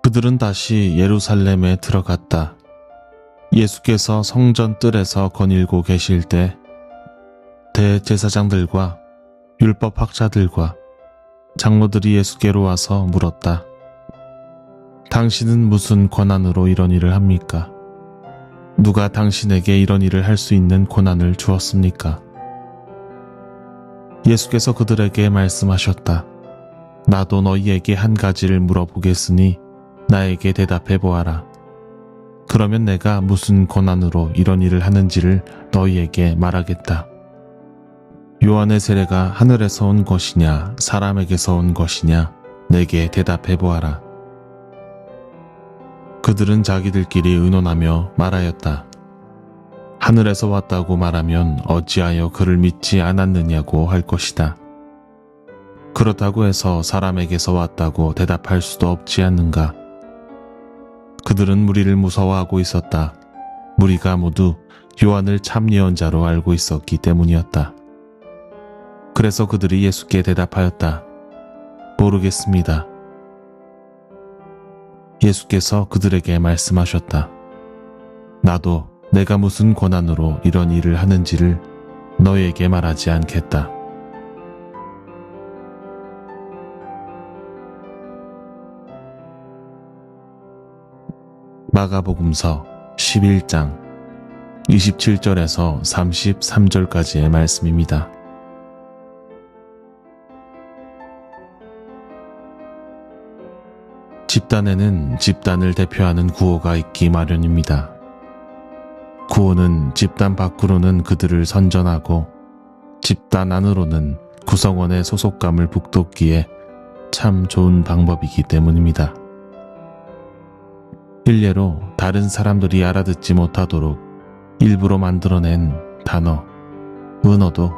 그들은 다시 예루살렘에 들어갔다. 예수께서 성전 뜰에서 거닐고 계실 때 대제사장들과 율법학자들과 장로들이 예수께로 와서 물었다. 당신은 무슨 권한으로 이런 일을 합니까? 누가 당신에게 이런 일을 할 수 있는 권한을 주었습니까? 예수께서 그들에게 말씀하셨다. 나도 너희에게 한 가지를 물어보겠으니 나에게 대답해 보아라. 그러면 내가 무슨 권한으로 이런 일을 하는지를 너희에게 말하겠다. 요한의 세례가 하늘에서 온 것이냐 사람에게서 온 것이냐 내게 대답해 보아라. 그들은 자기들끼리 의논하며 말하였다. 하늘에서 왔다고 말하면 어찌하여 그를 믿지 않았느냐고 할 것이다. 그렇다고 해서 사람에게서 왔다고 대답할 수도 없지 않는가. 그들은 무리를 무서워하고 있었다. 무리가 모두 요한을 참 예언자로 알고 있었기 때문이었다. 그래서 그들이 예수께 대답하였다. 모르겠습니다. 예수께서 그들에게 말씀하셨다. 나도 내가 무슨 권한으로 이런 일을 하는지를 너희에게 말하지 않겠다. 마가복음서 11장 27절에서 33절까지의 말씀입니다. 집단에는 집단을 대표하는 구호가 있기 마련입니다. 구호는 집단 밖으로는 그들을 선전하고 집단 안으로는 구성원의 소속감을 북돋기에 참 좋은 방법이기 때문입니다. 일례로 다른 사람들이 알아듣지 못하도록 일부러 만들어낸 단어, 은어도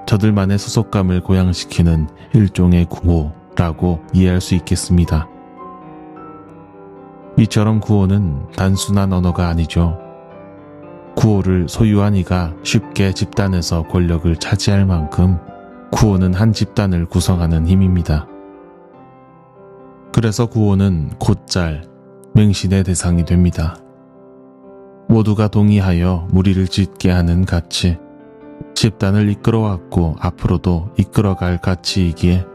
저들만의 소속감을 고양시키는 일종의 구호라고 이해할 수 있겠습니다. 이처럼 구호는 단순한 언어가 아니죠. 구호를 소유한 이가 쉽게 집단에서 권력을 차지할 만큼 구호는 한 집단을 구성하는 힘입니다. 그래서 구호는 곧잘 맹신의 대상이 됩니다. 모두가 동의하여 무리를 짓게 하는 가치, 집단을 이끌어왔고 앞으로도 이끌어갈 가치이기에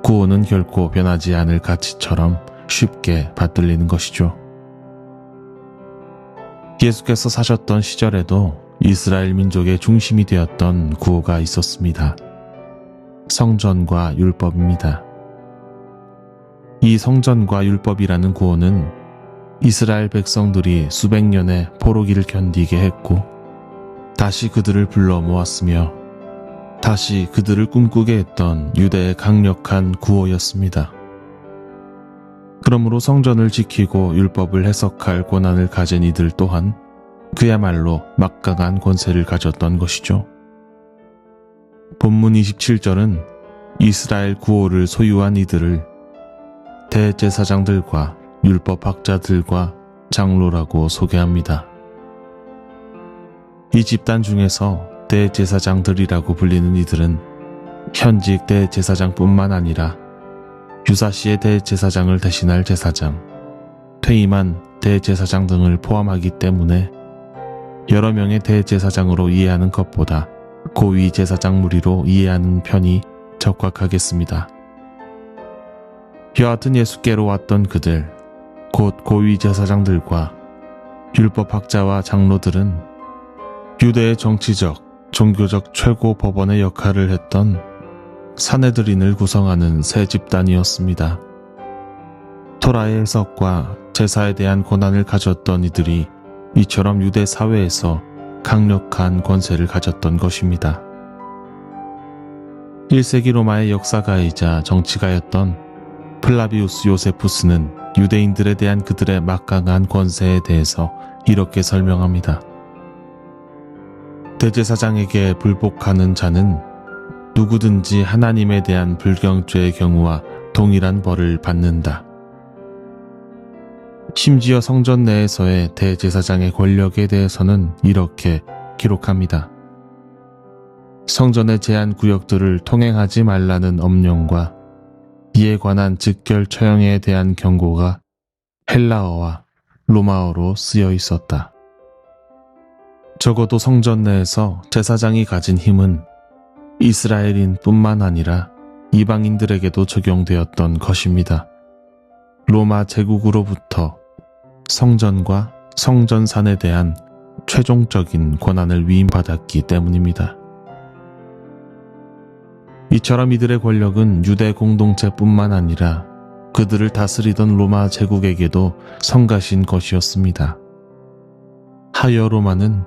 구호는 결코 변하지 않을 가치처럼 쉽게 받들리는 것이죠. 예수께서 사셨던 시절에도 이스라엘 민족의 중심이 되었던 구호가 있었습니다. 성전과 율법입니다. 이 성전과 율법이라는 구호는 이스라엘 백성들이 수백 년의 포로기를 견디게 했고 다시 그들을 불러 모았으며 다시 그들을 꿈꾸게 했던 유대의 강력한 구호였습니다. 그러므로 성전을 지키고 율법을 해석할 권한을 가진 이들 또한 그야말로 막강한 권세를 가졌던 것이죠. 본문 27절은 이스라엘 구호를 소유한 이들을 대제사장들과 율법학자들과 장로라고 소개합니다. 이 집단 중에서 대제사장들이라고 불리는 이들은 현직 대제사장뿐만 아니라 유사시의 대제사장을 대신할 제사장, 퇴임한 대제사장 등을 포함하기 때문에 여러 명의 대제사장으로 이해하는 것보다 고위 제사장 무리로 이해하는 편이 적확하겠습니다. 여하튼 예수께로 왔던 그들, 곧 고위 제사장들과 율법학자와 장로들은 유대의 정치적, 종교적 최고 법원의 역할을 했던 사내들인을 구성하는 새 집단이었습니다. 토라의 해석과 제사에 대한 권한을 가졌던 이들이 이처럼 유대 사회에서 강력한 권세를 가졌던 것입니다. 1세기 로마의 역사가이자 정치가였던 플라비우스 요세푸스는 유대인들에 대한 그들의 막강한 권세에 대해서 이렇게 설명합니다. 대제사장에게 불복하는 자는 누구든지 하나님에 대한 불경죄의 경우와 동일한 벌을 받는다. 심지어 성전 내에서의 대제사장의 권력에 대해서는 이렇게 기록합니다. 성전의 제한 구역들을 통행하지 말라는 엄령과 이에 관한 즉결 처형에 대한 경고가 헬라어와 로마어로 쓰여 있었다. 적어도 성전 내에서 제사장이 가진 힘은 이스라엘인뿐만 아니라 이방인들에게도 적용되었던 것입니다. 로마 제국으로부터 성전과 성전산에 대한 최종적인 권한을 위임받았기 때문입니다. 이처럼 이들의 권력은 유대 공동체뿐만 아니라 그들을 다스리던 로마 제국에게도 성가신 것이었습니다. 하여 로마는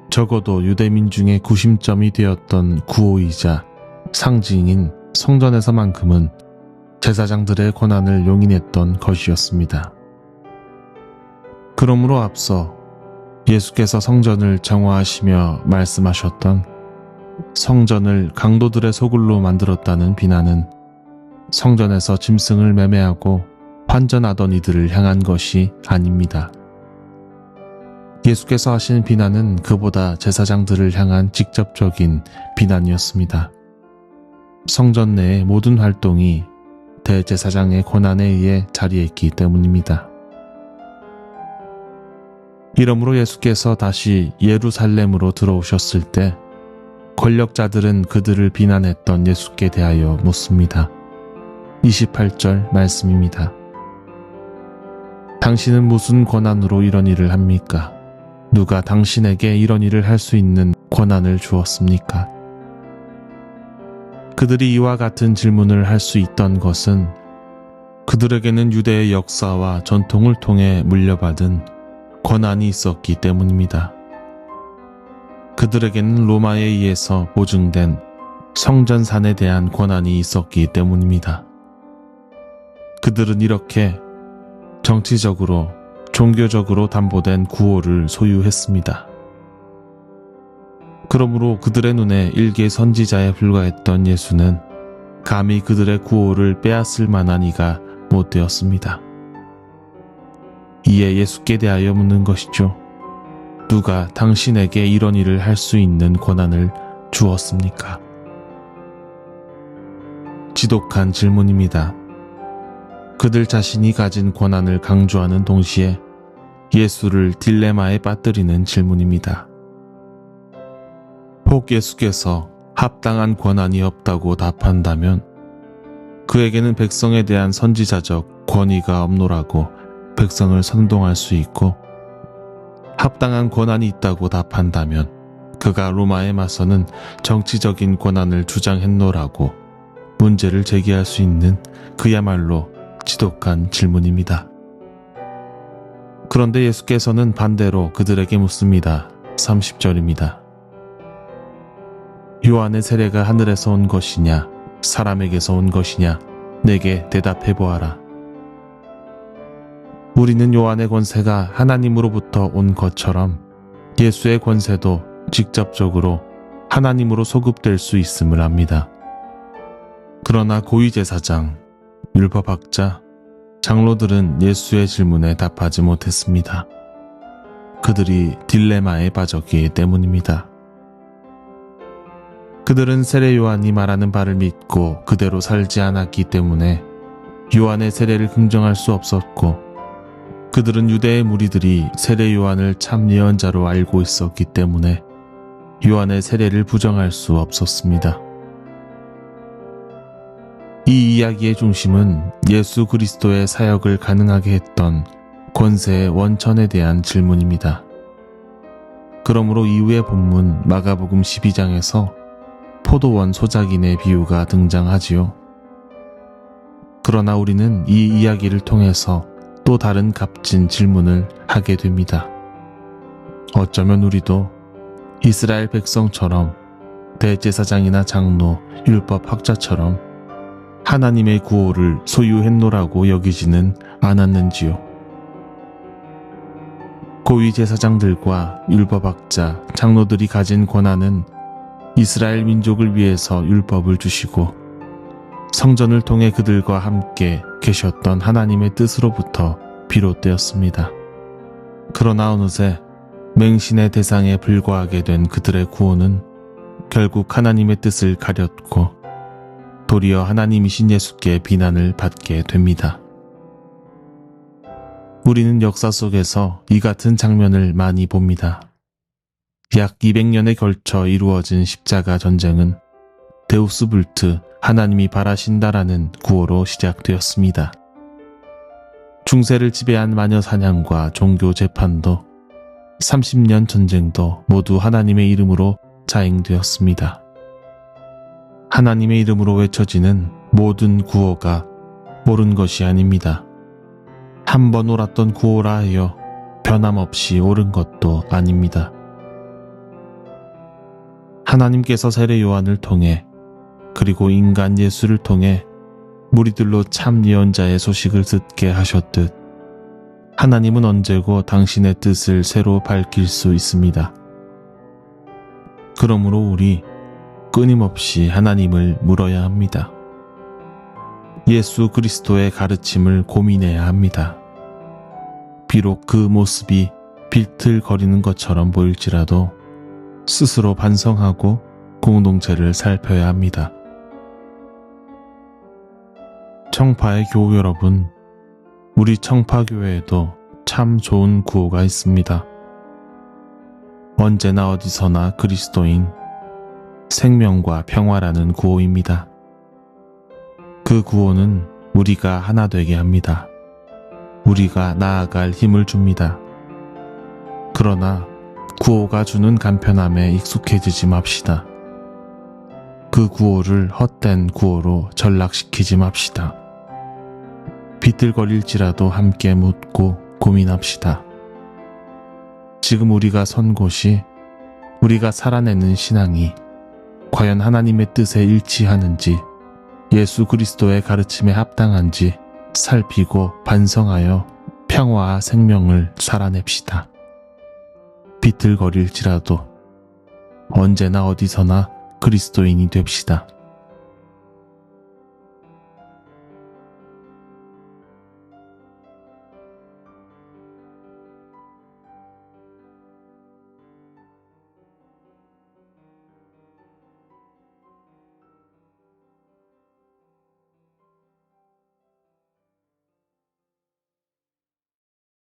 적어도 유대민 중의 구심점이 되었던 구호이자 상징인 성전에서만큼은 제사장들의 권한을 용인했던 것이었습니다. 그러므로 앞서 예수께서 성전을 정화하시며 말씀하셨던 성전을 강도들의 소굴로 만들었다는 비난은 성전에서 짐승을 매매하고 환전하던 이들을 향한 것이 아닙니다. 예수께서 하신 비난은 그보다 제사장들을 향한 직접적인 비난이었습니다. 성전 내의 모든 활동이 대제사장의 권한에 의해 자리했기 때문입니다. 이러므로 예수께서 다시 예루살렘으로 들어오셨을 때 권력자들은 그들을 비난했던 예수께 대하여 묻습니다. 28절 말씀입니다. 당신은 무슨 권한으로 이런 일을 합니까? 누가 당신에게 이런 일을 할 수 있는 권한을 주었습니까? 그들이 이와 같은 질문을 할 수 있던 것은 그들에게는 유대의 역사와 전통을 통해 물려받은 권한이 있었기 때문입니다. 그들에게는 로마에 의해서 보증된 성전산에 대한 권한이 있었기 때문입니다. 그들은 이렇게 정치적으로, 종교적으로 담보된 구호를 소유했습니다. 그러므로 그들의 눈에 일개 선지자에 불과했던 예수는 감히 그들의 구호를 빼앗을 만한 이가 못 되었습니다. 이에 예수께 대하여 묻는 것이죠. 누가 당신에게 이런 일을 할 수 있는 권한을 주었습니까? 지독한 질문입니다. 그들 자신이 가진 권한을 강조하는 동시에 예수를 딜레마에 빠뜨리는 질문입니다. 혹 예수께서 합당한 권한이 없다고 답한다면 그에게는 백성에 대한 선지자적 권위가 없노라고 백성을 선동할 수 있고, 합당한 권한이 있다고 답한다면 그가 로마에 맞서는 정치적인 권한을 주장했노라고 문제를 제기할 수 있는 그야말로 지독한 질문입니다. 그런데 예수께서는 반대로 그들에게 묻습니다. 30절입니다. 요한의 세례가 하늘에서 온 것이냐 사람에게서 온 것이냐 내게 대답해 보아라. 우리는 요한의 권세가 하나님으로부터 온 것처럼 예수의 권세도 직접적으로 하나님으로 소급될 수 있음을 압니다. 그러나 고위제사장, 율법학자, 장로들은 예수의 질문에 답하지 못했습니다. 그들이 딜레마에 빠졌기 때문입니다. 그들은 세례 요한이 말하는 바를 믿고 그대로 살지 않았기 때문에 요한의 세례를 긍정할 수 없었고, 그들은 유대의 무리들이 세례 요한을 참 예언자로 알고 있었기 때문에 요한의 세례를 부정할 수 없었습니다. 이 이야기의 중심은 예수 그리스도의 사역을 가능하게 했던 권세의 원천에 대한 질문입니다. 그러므로 이후의 본문 마가복음 12장에서 포도원 소작인의 비유가 등장하지요. 그러나 우리는 이 이야기를 통해서 또 다른 값진 질문을 하게 됩니다. 어쩌면 우리도 이스라엘 백성처럼 대제사장이나 장로, 율법학자처럼 하나님의 구호를 소유했노라고 여기지는 않았는지요. 고위제사장들과 율법학자, 장로들이 가진 권한은 이스라엘 민족을 위해서 율법을 주시고 성전을 통해 그들과 함께 계셨던 하나님의 뜻으로부터 비롯되었습니다. 그러나 어느새 맹신의 대상에 불과하게 된 그들의 구호는 결국 하나님의 뜻을 가렸고 도리어 하나님이신 예수께 비난을 받게 됩니다. 우리는 역사 속에서 이 같은 장면을 많이 봅니다. 약 200년에 걸쳐 이루어진 십자가 전쟁은 데우스 불트, 하나님이 바라신다라는 구호로 시작되었습니다. 중세를 지배한 마녀 사냥과 종교 재판도 30년 전쟁도 모두 하나님의 이름으로 자행되었습니다. 하나님의 이름으로 외쳐지는 모든 구호가 옳은 것이 아닙니다. 한 번 옳았던 구호라 하여 변함없이 옳은 것도 아닙니다. 하나님께서 세례 요한을 통해 그리고 인간 예수를 통해 무리들로 참 예언자의 소식을 듣게 하셨듯 하나님은 언제고 당신의 뜻을 새로 밝힐 수 있습니다. 그러므로 우리 끊임없이 하나님을 물어야 합니다. 예수 그리스도의 가르침을 고민해야 합니다. 비록 그 모습이 비틀거리는 것처럼 보일지라도 스스로 반성하고 공동체를 살펴야 합니다. 청파의 교우 여러분, 우리 청파교회에도 참 좋은 구호가 있습니다. 언제나 어디서나 그리스도인, 생명과 평화라는 구호입니다. 그 구호는 우리가 하나 되게 합니다. 우리가 나아갈 힘을 줍니다. 그러나 구호가 주는 간편함에 익숙해지지 맙시다. 그 구호를 헛된 구호로 전락시키지 맙시다. 비틀거릴지라도 함께 묻고 고민합시다. 지금 우리가 선 곳이, 우리가 살아내는 신앙이 과연 하나님의 뜻에 일치하는지, 예수 그리스도의 가르침에 합당한지 살피고 반성하여 평화와 생명을 살아냅시다. 비틀거릴지라도 언제나 어디서나 그리스도인이 됩시다.